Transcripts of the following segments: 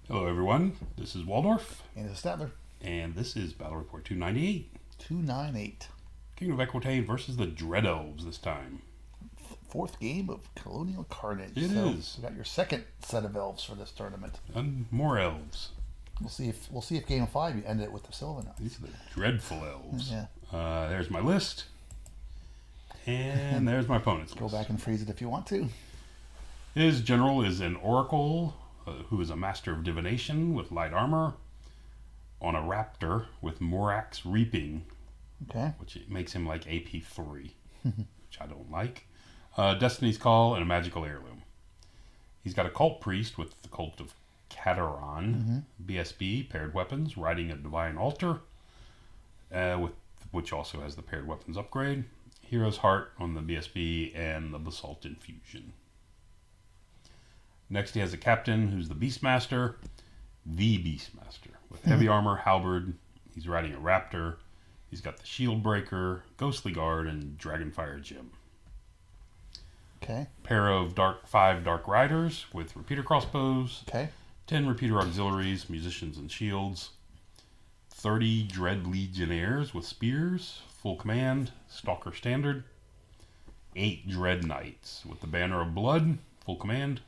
Hello everyone, this is Waldorf, And it's Statler. and this is Battle Report 298. 298. Kingdom of Equitaine versus the Dread Elves this time. Fourth game of Colonial Carnage. It is. You got your second set of elves for this tournament. And more elves. We'll see if game 5 you end it with the Silver Knights. These are the dreadful elves. Yeah. There's my list. And there's my opponent's Go list. back and freeze it if you want to. His general is an oracle who is a master of divination with light armor on a raptor with Morax Reaping, Okay. which makes him like AP3, which I don't like. Destiny's Call and a magical heirloom. He's got a cult priest with the cult of Cataron, BSB, paired weapons, riding a divine altar, which also has the paired weapons upgrade. Hero's Heart on the BSB and the Basalt Infusion. Next he has a captain who's the Beastmaster, with heavy armor, halberd. He's riding a raptor. He's got the Shield Breaker, Ghostly Guard, and Dragonfire Gem. Okay. Pair of 5 Dark Riders with repeater crossbows, Okay. 10 repeater auxiliaries, musicians and shields, 30 Dread Legionnaires with spears, full command, Stalker standard, 8 Dread Knights with the Banner of Blood, full command,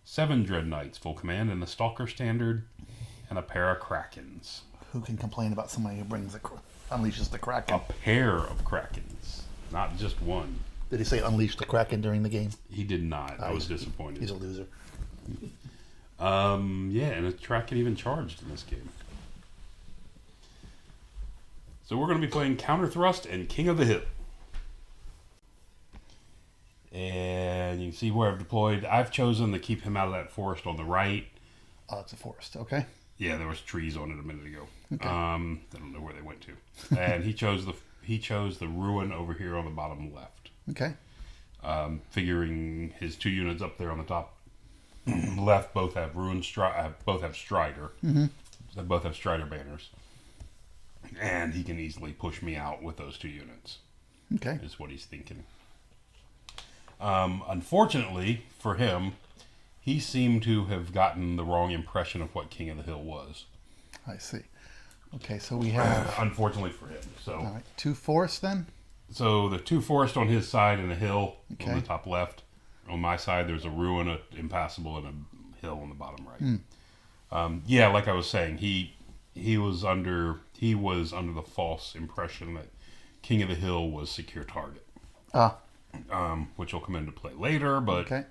7 Dread Knights, full command, and the Stalker standard, and a pair of Krakens. Who can complain about somebody who unleashes the Kraken? A pair of Krakens, not just one. Did he say unleash the Kraken during the game? He did not. I was disappointed. He's a loser. Yeah, and a Kraken even charged in this game. So we're going to be playing Counter Thrust and King of the Hill. And you can see where I've deployed. I've chosen to keep him out of that forest on the right. Oh, it's a forest. Okay. Yeah, there was trees on it a minute ago. Okay. I don't know where they went to. And he chose the ruin over here on the bottom left. Okay. Figuring his 2 units up there on the top left both have both have Strider. They both have Strider banners. And he can easily push me out with those 2 units. Okay. Is what he's thinking. Unfortunately for him, he seemed to have gotten the wrong impression of what King of the Hill was. I see. Okay, so we have Unfortunately for him. So, all right, 2 forests then. so the 2 forest on his side and a hill Okay. on the top left. On my side, there's a ruin, an impassable, and a hill on the bottom right. Yeah, like I was saying, he was under the false impression that King of the Hill was secure target. Which will come into play later, but Okay.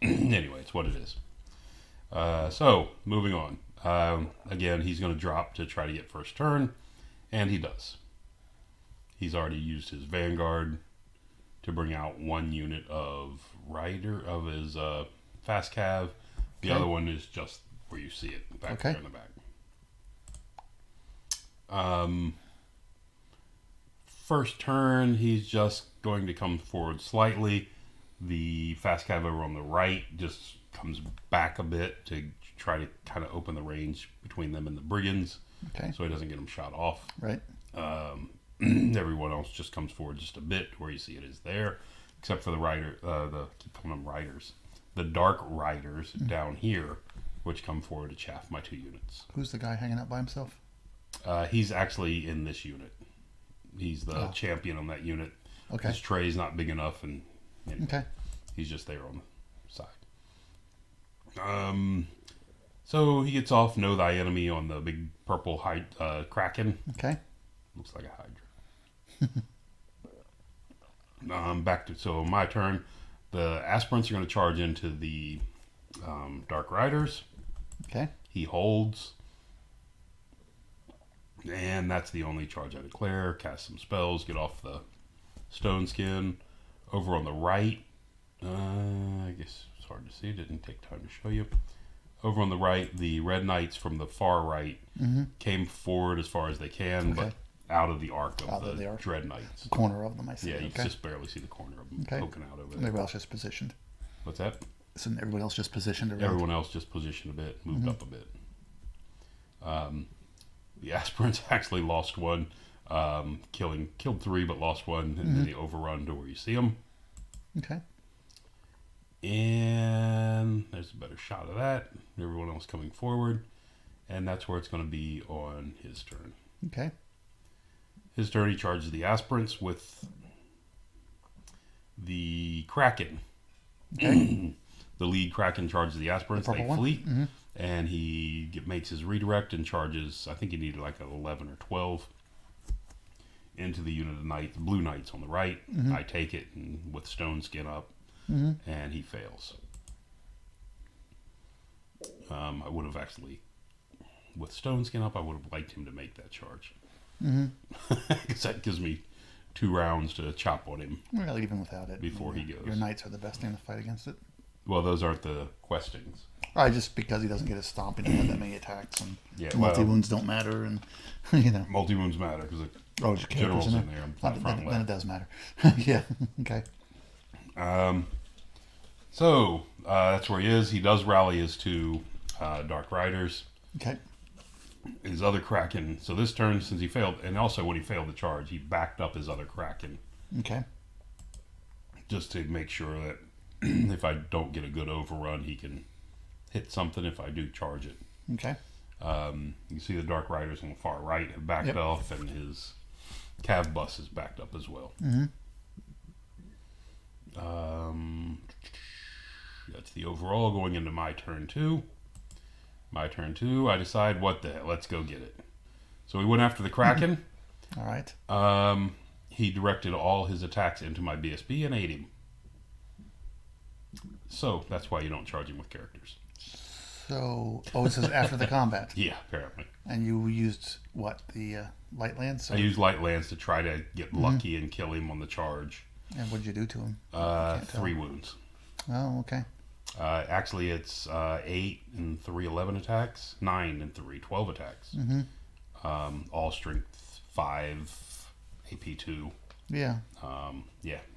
Anyway, it's what it is. So moving on. Again, he's going to drop to try to get first turn, and he does. He's already used his Vanguard to bring out 1 unit of rider of his fast cav. The Okay. other one is just where you see it back Okay. there in the back. First turn, he's just going to come forward slightly. The fast cav over on the right just comes back a bit to try to kind of open the range between them and the brigands, Okay. so he doesn't get them shot off. Right. Everyone else just comes forward just a bit where you see it is there, except for the rider. Keep calling them riders. The Dark Riders down here, which come forward to chaff my 2 units. Who's the guy hanging out by himself? He's actually in this unit. He's the champion on that unit. Okay. His tray's not big enough, and Okay. he's just there on the side. So he gets off Know Thy Enemy on the big purple Kraken. Okay. Looks like a Hydra. So my turn. The aspirants are going to charge into the Dark Riders. Okay. He holds. And that's the only charge I declare. Cast some spells, get off the stone skin. Over on the right, I guess it's hard to see, didn't take time to show you. Over on the right, the Red Knights from the far right came forward as far as they can, but out of the arc of the Dread Knights. Corner of them, I see. Yeah, you Okay. just barely see the corner of them poking out over there. Everybody else just positioned. What's that? So everybody else just positioned around. Everyone else just positioned a bit, moved up a bit. The aspirants actually lost 1, killed 3, but lost 1, and then they overrun to where you see them. Okay. And there's a better shot of that. Everyone else coming forward. And that's where it's going to be on his turn. Okay. His turn, he charges the aspirants with the Kraken. Okay. The lead Kraken charges the aspirants. They flee. Mm-hmm. And he makes his redirect and charges, I think he needed like an 11 or 12, into the unit of knights, blue knights on the right. Mm-hmm. I take it and with stone skin up, and he fails. I would have actually, with stone skin up, I would have liked him to make that charge. Because that gives me 2 rounds to chop on him. Well, even without it. Before he goes. Your knights are the best thing to fight against it. Well, those aren't the questings. Just because he doesn't get his stomp, he doesn't have that many attacks, and multi-wounds don't matter, and, Multi-wounds matter, because the general's in there. Then it does matter. Yeah, okay. So, that's where he is. He does rally his 2 Dark Riders. Okay. His other Kraken. So this turn, since he failed, and also when he failed the charge, he backed up his other Kraken. Okay. Just to make sure that if I don't get a good overrun, he can hit something if I do charge it. Okay. You see the Dark Riders on the far right have backed off, and his Cav bus is backed up as well. That's the overall going into my turn 2. My turn 2, I decide, what the hell, let's go get it. So we went after the Kraken. All right. He directed all his attacks into my BSB and ate him. So that's why you don't charge him with characters. So, this is after the combat. Yeah, apparently. And you used, what, the light lance? I used light lance to try to get lucky and kill him on the charge. And what did you do to him? 3 wounds. Oh, okay. Actually, it's 8 and 3, 11 attacks. 9 and 3, 12 attacks. All strength 5, AP 2. Yeah.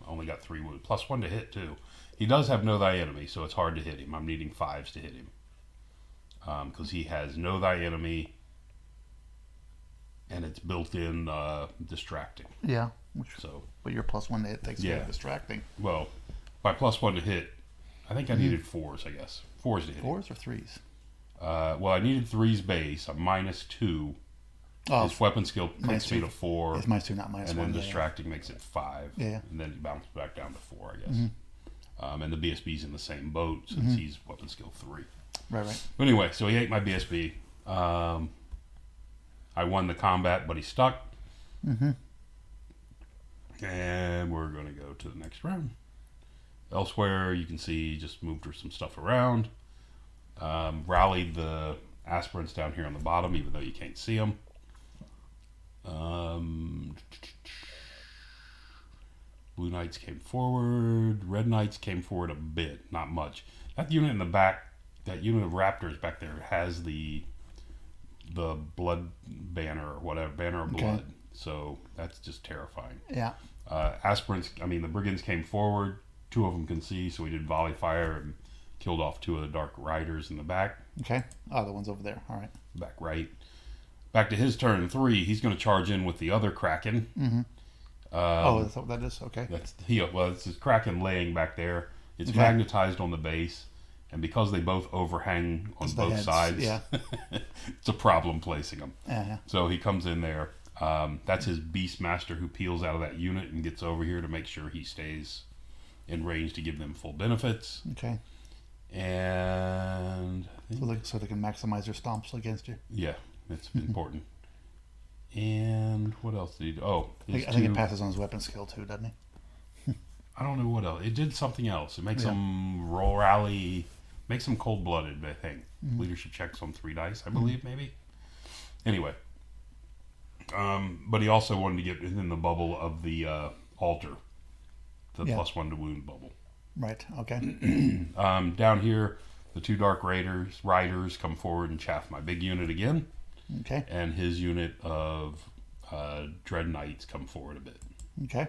Only got 3 wounds. Plus 1 to hit, too. He does have Know Thy Enemy, so it's hard to hit him. I'm needing 5s to hit him. Because he has Know Thy Enemy, and it's built-in distracting. Yeah. But your +1 to hit takes care of distracting. Well, by +1 to hit, I think I needed 4s, I guess. 4s to hit. 4s or 3s? Well, I needed 3s base. I'm -2. His weapon skill takes me to 4. It's -2, not -1. And then distracting makes it 5. Yeah. And then he bounces back down to 4, I guess. And the BSB's in the same boat since he's weapon skill 3. Right. But anyway, so he ate my BSB. I won the combat, but he stuck. And we're going to go to the next round. Elsewhere, you can see just moved some stuff around. Rallied the aspirants down here on the bottom, even though you can't see them. Blue Knights came forward. Red Knights came forward a bit, not much. That unit in the back, that unit of Raptors back there has the blood banner or whatever, banner of blood. So that's just terrifying. Yeah. Aspirants, the Brigands came forward. 2 of them can see, so we did volley fire and killed off 2 of the Dark Riders in the back. Okay. Oh, the one's over there. All right. Back right. Back to his turn 3. He's going to charge in with the other Kraken. That's what that is? Okay. It's his Kraken laying back there. It's magnetized on the base, and because they both overhang on both sides, it's a problem placing them. Yeah. So he comes in there. That's his Beastmaster who peels out of that unit and gets over here to make sure he stays in range to give them full benefits. Okay. And so they can maximize their stomps against you. Yeah, it's important. And what else did he do? Oh, I think it passes on his weapon skill too, doesn't he? I don't know what else. It did something else. It makes them roll rally, makes them cold-blooded, I think. Leadership checks on 3 dice, I believe, maybe. Anyway. But he also wanted to get within the bubble of the altar. The +1 to wound bubble. Right, okay. Down here, the 2 Dark Riders come forward and chaff my big unit again. Okay. And his unit of Dread Knights come forward a bit. Okay.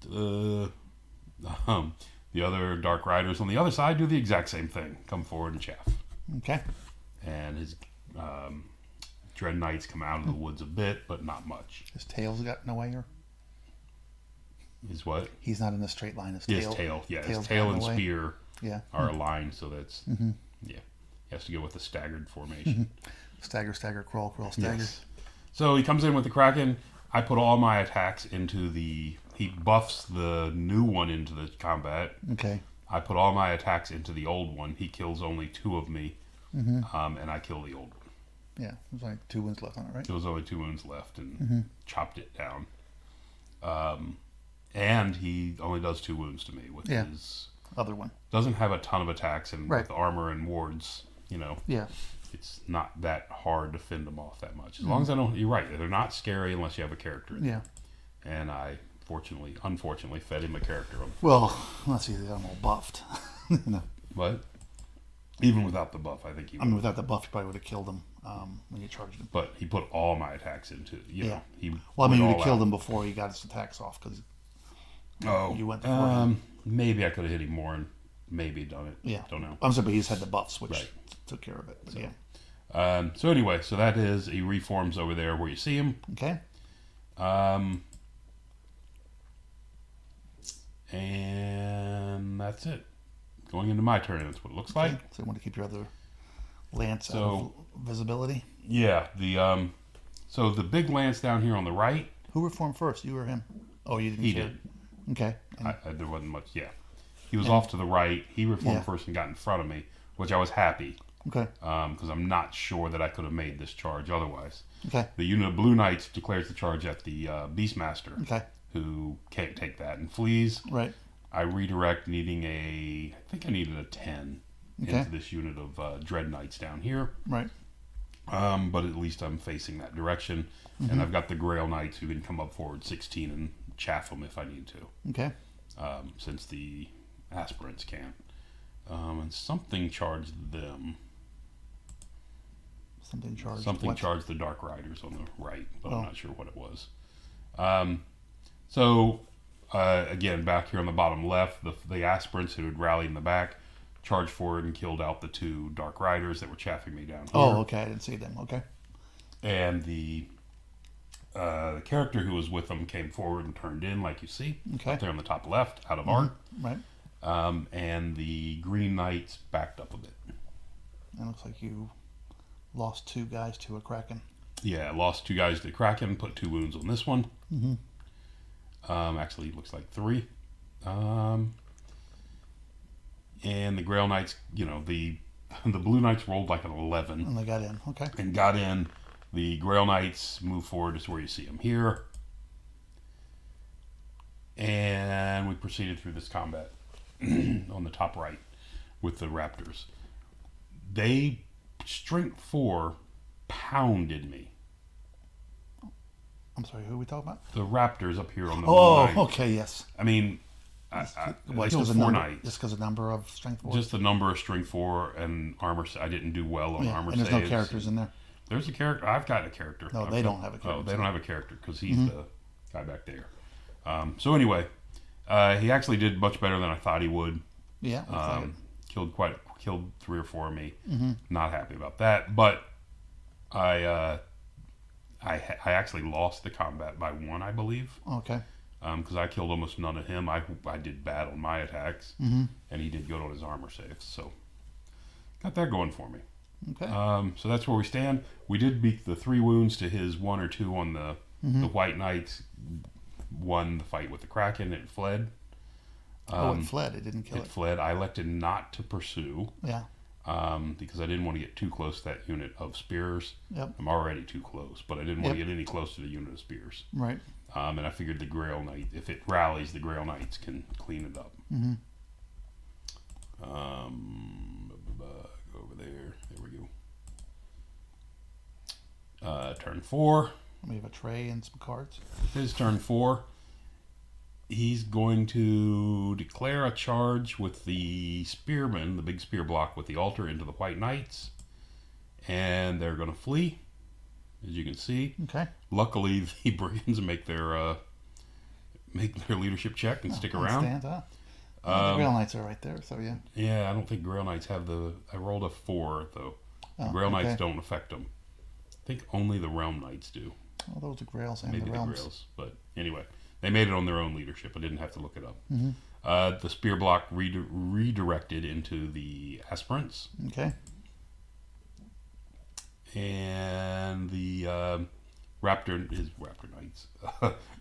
The other Dark Riders on the other side do the exact same thing. Come forward and chaff. Okay. And his Dread Knights come out of the woods a bit, but not much. His tail's got no way, or? His what? He's not in the straight line. His tail. Yeah, his tail and spear are aligned, so that's yeah. He has to go with a staggered formation. Stagger, crawl, stagger. Yes. So he comes in with the Kraken. I put all my attacks into the... He buffs the new one into the combat. Okay. I put all my attacks into the old one. He kills only 2 of me, and I kill the old one. Yeah, there's like 2 wounds left on it, right? There was only 2 wounds left, and chopped it down. And he only does 2 wounds to me with his... Other one. Doesn't have a ton of attacks, and with armor and wards, it's not that hard to fend them off that much. As long as I don't... You're right, they're not scary unless you have a character in them. And I, unfortunately, fed him a character. Well, let's see, I'm all buffed. What? Even without the buff, I think he would. I mean, without the buff, you probably would have killed him when you charged him. But he put all my attacks into, you know. You would have killed him before he got his attacks off, because you went before him. Maybe I could have hit him more and maybe done it. Yeah. Don't know. I'm sorry, but he's had the buffs, which took care of it. But so anyway, so that is, he reforms over there where you see him. Okay. And that's it. Going into my turn, that's what it looks like. So you want to keep your other lance out of visibility? Yeah. So the big lance down here on the right. Who reformed first, you or him? Oh, you didn't. He did. Okay. There wasn't much. Yeah. He was off to the right. He reformed first and got in front of me, which I was happy. Okay. Because I'm not sure that I could have made this charge otherwise. Okay. The unit of Blue Knights declares the charge at the Beastmaster. Okay. Who can't take that and flees. Right. I redirect needing I think I needed a 10 into this unit of Dread Knights down here. Right. But at least I'm facing that direction. And I've got the Grail Knights who can come up forward 16 and chaff them if I need to. Okay. Since the aspirants can't. And something charged them. Something charged the Dark Riders on the right, but I'm not sure what it was. So, again, back here on the bottom left, the aspirants who had rallied in the back charged forward and killed out the 2 Dark Riders that were chaffing me down here. Oh, okay. I didn't see them. Okay. And the character who was with them came forward and turned in, like you see, up there on the top left, out of art. Right. And the Green Knights backed up a bit. It looks like you lost 2 guys to a Kraken. Yeah, lost 2 guys to the Kraken, put 2 wounds on this one. Actually, it looks like 3. And the Grail Knights, the Blue Knights rolled like an 11. And they got in, okay. And got in. The Grail Knights move forward is where you see them here. And we proceeded through this combat on the top right with the Raptors. They, strength 4, pounded me. I'm sorry, who are we talking about? The Raptors up here on the okay, yes. I mean, Just because of number of strength 4? Just the number of strength 4 and armor. I didn't do well on armor saves. And there's no characters in there? There's a character. I've got a character. No, they don't have a character. Oh, they don't have a character because he's the guy back there. So anyway, he actually did much better than I thought he would. Yeah. Killed 3 or 4 of me. Not happy about that, but I actually lost the combat by 1, I believe. Okay. Because I killed almost none of him. I did bad on my attacks, and he did good on his armor saves. So got that going for me. Okay. So that's where we stand. We did beat the 3 wounds to his 1 or 2 on the White Knights. Won the fight with the Kraken. It fled. It fled. It didn't kill it. It fled. I elected not to pursue. Yeah. Because I didn't want to get too close to that unit of spears. Yep. I'm already too close, but I didn't want to get any close to the unit of spears. Right. And I figured the Grail Knight, if it rallies, the Grail Knights can clean it up. Go over there. There we go. Turn 4. We have a tray and some cards. His turn 4. He's going to declare a charge with the spearmen, the big spear block with the altar, into the White Knights. And they're going to flee, as you can see. Okay. Luckily, the brigands make their leadership check and stick around. Stand up. The Grail Knights are right there, so yeah. Yeah, I don't think Grail Knights have I rolled a 4, though. The Grail Knights don't affect them. I think only the Realm Knights do. Oh, those are Grails and maybe the Realms. Grails, but anyway. They made it on their own leadership. I didn't have to look it up. The spear block redirected into the aspirants. Okay. And the Raptor Knights,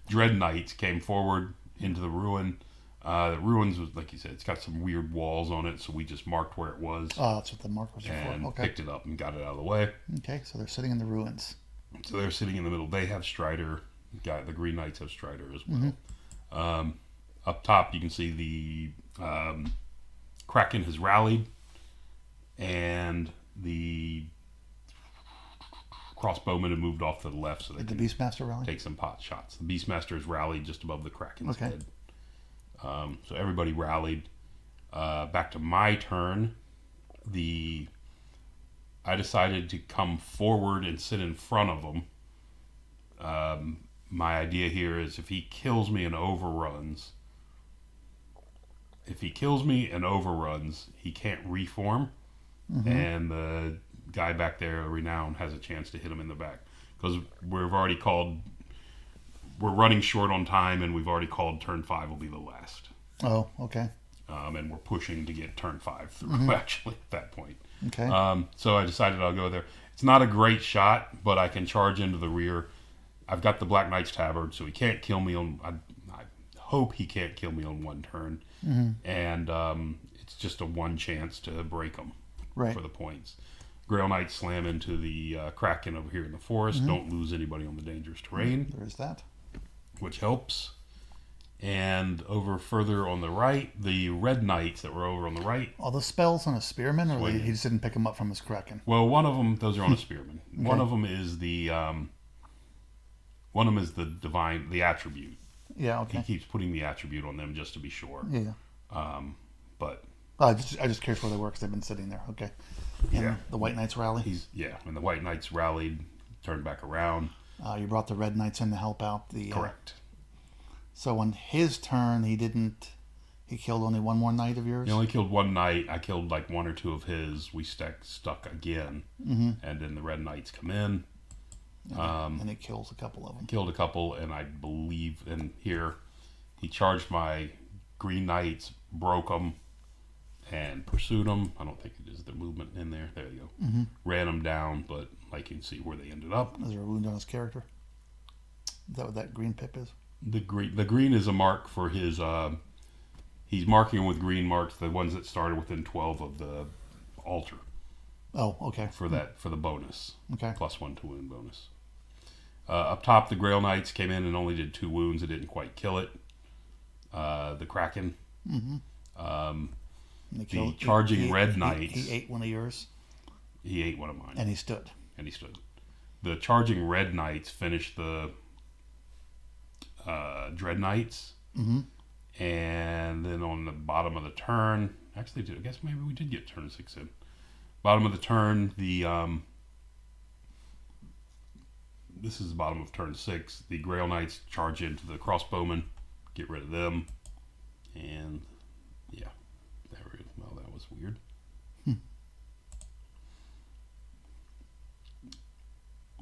Dread Knights came forward into the ruin. The ruins was, like you said, it's got some weird walls on it, so we just marked where it was. Oh, that's what the mark was for. And Okay. picked it up and got it out of the way. Okay, so they're sitting in the ruins. So they're sitting in the middle. They have Strider. The Green Knights have Strider as well. Up top, you can see the Kraken has rallied, and the crossbowmen have moved off to the left, so they Did the Beastmaster rally? take some pot shots. The Beastmaster has rallied just above the Kraken's Okay. head. So everybody rallied. Back to my turn. I decided to come forward and sit in front of him. My idea here is if he kills me and overruns, he can't reform, and the guy back there, Renown, has a chance to hit him in the back because we're running short on time, and we've already called turn 5 will be the last. Oh, okay. And we're pushing to get turn 5 through, actually, at that point. Okay. So I decided I'll go there. It's not a great shot, but I can charge into the rear. I've got the Black Knight's Tabard, so he can't kill me on... I hope he can't kill me on one turn. And it's just a one chance to break him for the points. Grail Knights slam into the Kraken over here in the forest. Don't lose anybody on the dangerous terrain. There is that. Which helps. And over further on the right, the Red Knights that were over on the right. All the spells on a spearman, or he just didn't pick them up from his Kraken? Well, one of them, those are on a spearman. Okay. One of them is the divine, the attribute. Yeah, okay. He keeps putting the attribute on them just to be sure. Yeah. But I just curious where they were because they've been sitting there. Okay. And the White Knights rally. And the White Knights rallied, turned back around. You brought the Red Knights in to help out the... Correct. So on his turn, he killed only one more knight of yours? He only killed one knight. I killed like one or two of his. We stuck again. And then the Red Knights come in. And it kills a couple of them. Killed a couple, and I believe in here, he charged my Green Knights, broke them, and pursued them. I don't think it is the movement in there. There you go. Ran them down, but like you can see where they ended up. Is there a wound on his character? Is that what that green pip is? The green is a mark for his. He's marking with green marks the ones that started within 12 of the altar. Oh, okay. For the bonus. Okay. +1 to wound bonus. Up top, the Grail Knights came in and only did 2 wounds. It didn't quite kill it. The Kraken. The charging Red Knights. He ate one of yours. He ate one of mine. And he stood. The charging Red Knights finished the Dread Knights. And then on the bottom of the turn, actually, I guess maybe we did get turn 6 in. Bottom of the turn, this is the bottom of turn 6. The Grail Knights charge into the crossbowmen, get rid of them, and yeah, there we go. Well, that was weird.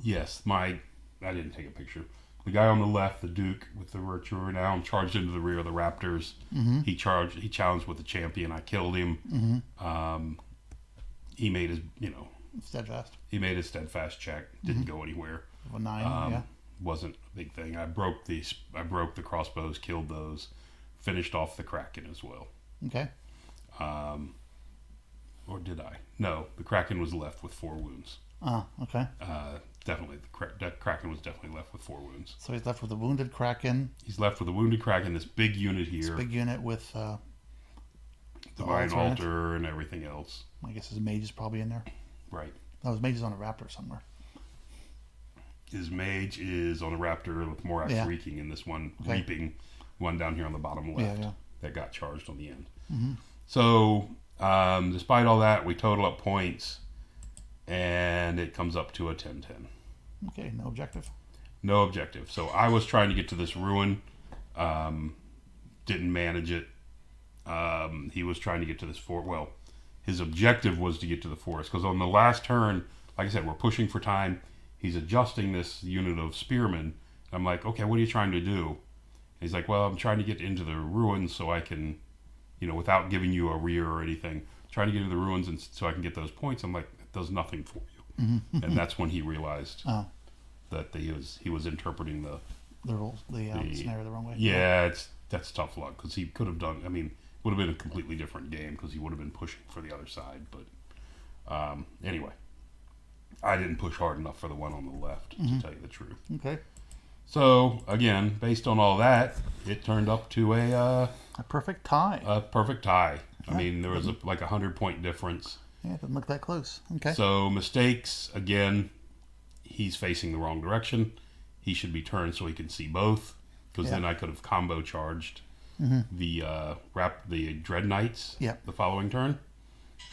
Yes, I didn't take a picture. The guy on the left, the Duke with the Virtue Renown, charged into the rear of the Raptors. He challenged with the champion. I killed him. He made his, steadfast. He made his steadfast check. Didn't go anywhere. A 9, Wasn't a big thing. I broke the crossbows, killed those, finished off the Kraken as well. Okay. Or did I? No, the Kraken was left with 4 wounds. Okay. Definitely, the Kraken was definitely left with 4 wounds. So he's left with a wounded Kraken. He's left with a wounded Kraken. This big unit here. This big unit with Divine Altar and everything else. I guess his mage is probably in there. Right. No, his mage is on a raptor somewhere. His mage is on a raptor with Morax reeking in this one, reaping one down here on the bottom left that got charged on the end. So, despite all that, we total up points, and it comes up to a 10-10. Okay, no objective. No objective. So I was trying to get to this ruin, didn't manage it. He was trying to get to this fort. Well, his objective was to get to the forest, because on the last turn, like I said, we're pushing for time. He's adjusting this unit of spearmen. I'm like, okay, what are you trying to do? He's like, well, I'm trying to get into the ruins so I can, without giving you a rear or anything, trying to get into the ruins and so I can get those points. I'm like, it does nothing for you. Mm-hmm. And that's when he realized that he was interpreting the rules, the scenario the wrong way. Yeah, that's tough luck because he could have done. I mean, would have been a completely different game because he would have been pushing for the other side. But anyway, I didn't push hard enough for the one on the left, to tell you the truth. Okay. So again, based on all that, it turned up to a perfect tie. A perfect tie. I mean, there was like 100-point difference. Yeah, it didn't look that close. Okay. So mistakes again. He's facing the wrong direction. He should be turned so he can see both, because then I could have combo charged the Dread Knights the following turn.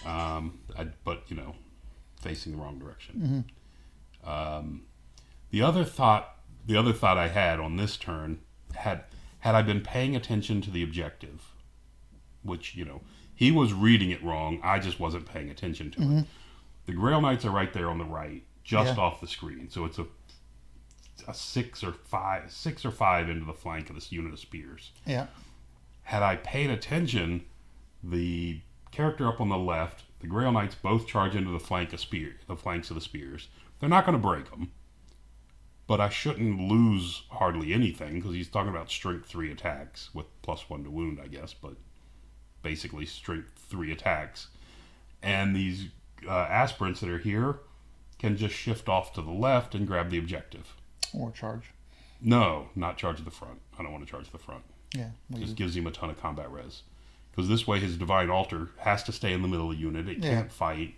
But facing the wrong direction. The other thought I had on this turn had I been paying attention to the objective, which he was reading it wrong. I just wasn't paying attention to it. The Grail Knights are right there on the right, just off the screen. So it's a 6 or 5 into the flank of this unit of spears. Yeah. Had I paid attention, the character up on the left, the Grail Knights both charge into the flanks of the spears. They're not going to break them, but I shouldn't lose hardly anything because he's talking about strength 3 attacks with +1 to wound, I guess, but basically strength 3 attacks. And these aspirants that are here can just shift off to the left and grab the objective. Or charge. No, not charge the front. I don't want to charge the front. Yeah. Just gives him a ton of combat res. Because this way his Divine Altar has to stay in the middle of the unit. It can't fight.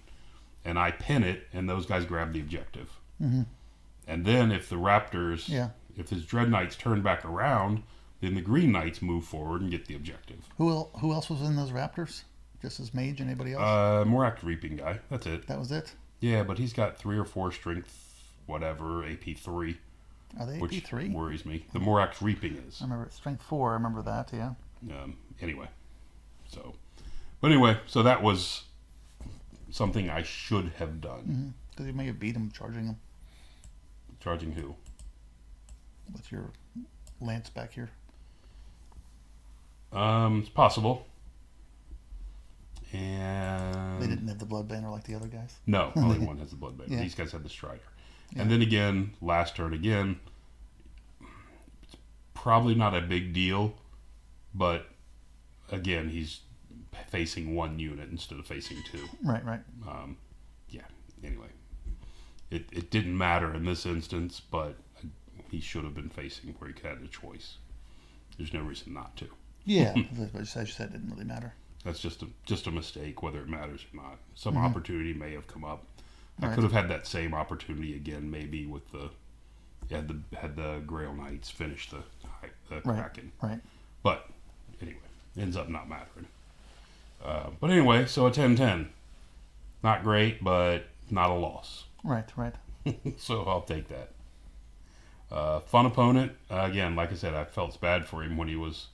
And I pin it, and those guys grab the objective. And then if the Raptors, if his Dread Knights turn back around, then the Green Knights move forward and get the objective. Who else was in those Raptors? Just as Mage, anybody else? Morak Reaping guy. That's it. That was it? Yeah, but he's got 3 or 4 strength, whatever, AP 3. Are they which AP 3? Worries me. The Morak's Reaping is. I remember strength 4. I remember that. Yeah. Anyway, so that was something I should have done. Because you may have beat him charging him. Charging who? With your lance back here. It's possible. And they didn't have the blood banner like the other guys? No, only one has the blood banner. These guys had the Strider. And then again, last turn again, it's probably not a big deal, but again, he's facing 1 unit instead of facing 2. Right. Anyway, it didn't matter in this instance, but he should have been facing where he had a choice. There's no reason not to. Yeah, as you said, it didn't really matter. That's just a mistake, whether it matters or not. Some opportunity may have come up. I could have had that same opportunity again, maybe with had the Grail Knights finish the Kraken. Right. But anyway, ends up not mattering. But anyway, so a 10-10. Not great, but not a loss. Right. So I'll take that. Fun opponent. Again, like I said, I felt bad for him when he was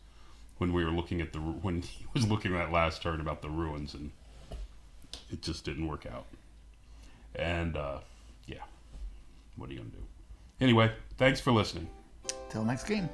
looking at that last turn about the ruins, and it just didn't work out. And what are you gonna do? Anyway, thanks for listening. Till next game.